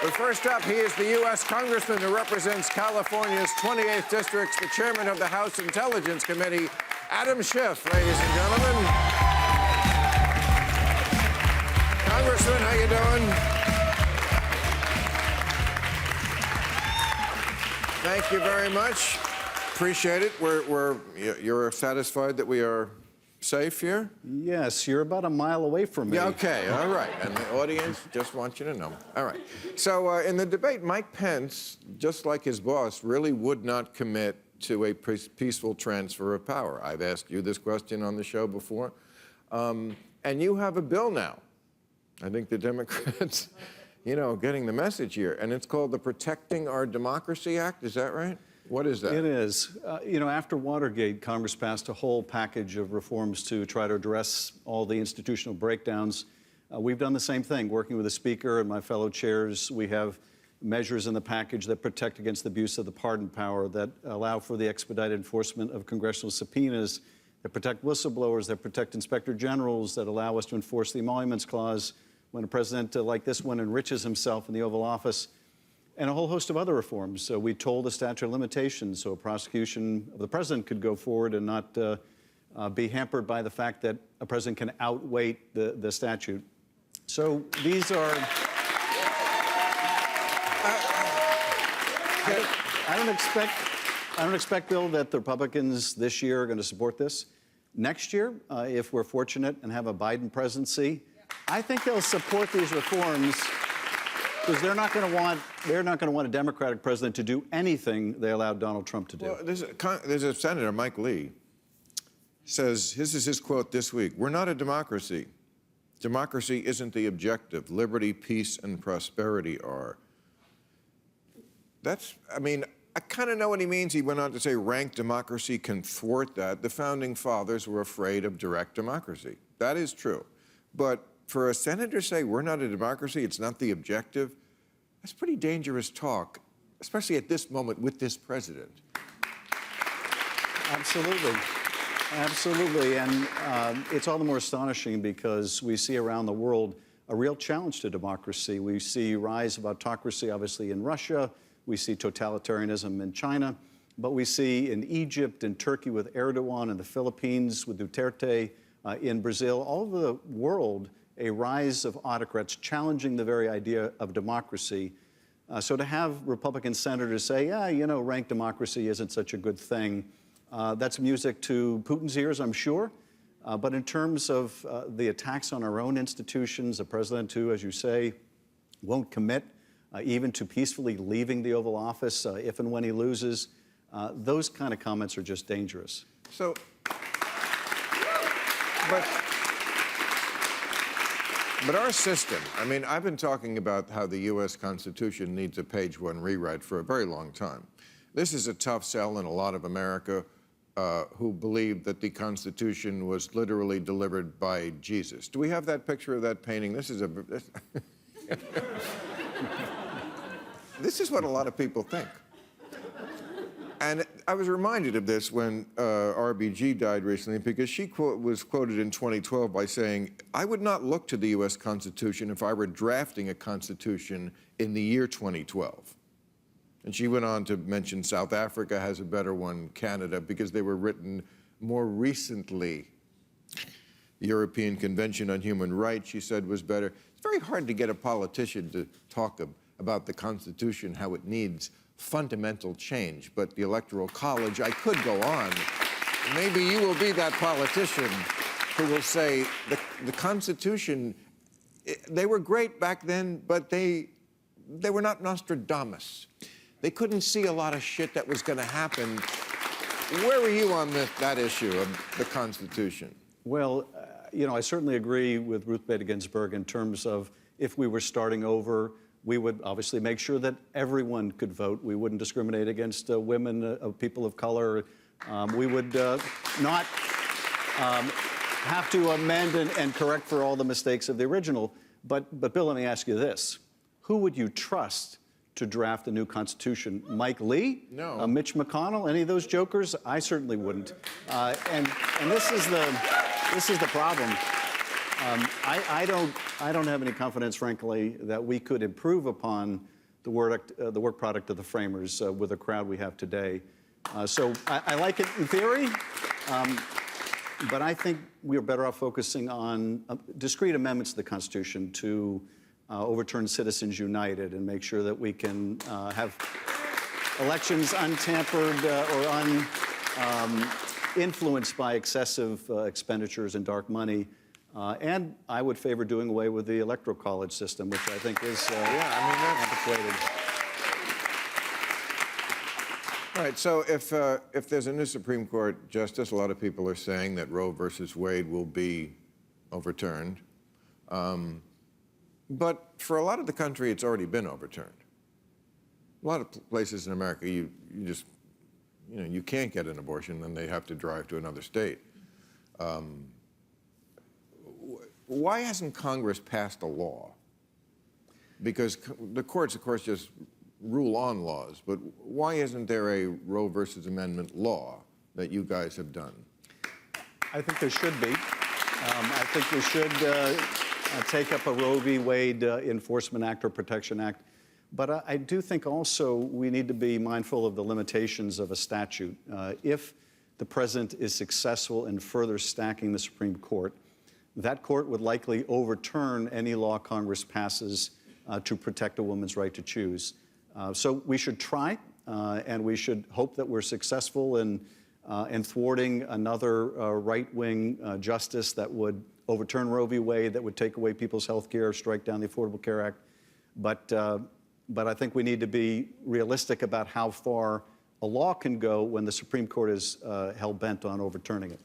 But first up, he is the U.S. Congressman who represents California's 28th District, the chairman of the House Intelligence Committee, Adam Schiff, ladies and gentlemen. Congressman, how you doing? Thank you very much. Appreciate it. You're satisfied that we are safe here? Yes, you're about a mile away from me. Yeah, okay, all right. And the audience just wants you to know. All right. So in the debate, Mike Pence, just like his boss, really would not commit to a peaceful transfer of power. I've asked you this question on the show before. And you have a bill now. I think the Democrats, getting the message here. And it's called the Protecting Our Democracy Act. Is that right? What is that? It is. After Watergate, Congress passed a whole package of reforms to try to address all the institutional breakdowns. We've done the same thing, working with the Speaker and my fellow chairs. We have measures in the package that protect against the abuse of the pardon power, that allow for the expedited enforcement of congressional subpoenas, that protect whistleblowers, that protect inspector generals, that allow us to enforce the emoluments clause when a president like this one enriches himself in the Oval Office, and a whole host of other reforms. So we told the statute of limitations so a prosecution of the president could go forward and not be hampered by the fact that a president can outweigh the statute. So these are... I don't expect, Bill, that the Republicans this year are going to support this. Next year, if we're fortunate and have a Biden presidency, I think they'll support these reforms because they're not going to want a Democratic president to do anything they allowed Donald Trump to do. Well, there's a senator, Mike Lee, says, this is his quote this week: "We're not a democracy. Democracy isn't the objective. Liberty, peace, and prosperity are." I kind of know what he means. He went on to say rank democracy can thwart that. The founding fathers were afraid of direct democracy. That is true. But for a senator to say we're not a democracy, it's not the objective, that's pretty dangerous talk, especially at this moment with this president. Absolutely. Absolutely. And it's all the more astonishing because we see around the world a real challenge to democracy. We see rise of autocracy, obviously, in Russia. We see totalitarianism in China. But we see in Egypt and Turkey with Erdogan, and the Philippines with Duterte, in Brazil, all over the world, a rise of autocrats challenging the very idea of democracy. So to have Republican senators say, yeah, rank democracy isn't such a good thing, that's music to Putin's ears, I'm sure. But in terms of the attacks on our own institutions, a president who, as you say, won't commit even to peacefully leaving the Oval Office if and when he loses, those kind of comments are just dangerous. So, but our system, I've been talking about how the U.S. Constitution needs a page one rewrite for a very long time. This is a tough sell in a lot of America who believe that the Constitution was literally delivered by Jesus. Do we have that picture of that painting? This is this is what a lot of people think. And I was reminded of this when RBG died recently, because she was quoted in 2012 by saying, "I would not look to the U.S. Constitution if I were drafting a Constitution in the year 2012. And she went on to mention South Africa has a better one, Canada, because they were written more recently. The European Convention on Human Rights, she said, was better. It's very hard to get a politician to talk about the Constitution, how it needs fundamental change, but the Electoral College, I could go on. Maybe you will be that politician who will say the Constitution, they were great back then, but they were not Nostradamus. They couldn't see a lot of shit that was going to happen." Where were you on that issue of the Constitution? Well, I certainly agree with Ruth Bader Ginsburg in terms of if we were starting over, we would obviously make sure that everyone could vote. We wouldn't discriminate against women, people of color. We would not have to amend and correct for all the mistakes of the original. But Bill, let me ask you this. Who would you trust to draft a new Constitution? Mike Lee? No. Mitch McConnell? Any of those jokers? I certainly wouldn't. And this is the problem. I don't have any confidence, frankly, that we could improve upon the work product of the framers with the crowd we have today. So I like it in theory, but I think we are better off focusing on discrete amendments to the Constitution to overturn Citizens United and make sure that we can have elections untampered or influenced by excessive expenditures and dark money. And I would favor doing away with the Electoral College system, which I think is antiquated. All right, so if there's a new Supreme Court justice, a lot of people are saying that Roe versus Wade will be overturned. But for a lot of the country, it's already been overturned. A lot of places in America, you can't get an abortion, and they have to drive to another state. Why hasn't Congress passed a law? Because the courts, of course, just rule on laws, but why isn't there a Roe versus Amendment law that you guys have done? I think there should be. I think we should take up a Roe v. Wade Enforcement Act or Protection Act. But I do think also we need to be mindful of the limitations of a statute. If the president is successful in further stacking the Supreme Court, that court would likely overturn any law Congress passes to protect a woman's right to choose. So we should try, and we should hope that we're successful in thwarting another right-wing justice that would overturn Roe v. Wade, that would take away people's health care, strike down the Affordable Care Act. But I think we need to be realistic about how far a law can go when the Supreme Court is hell-bent on overturning it.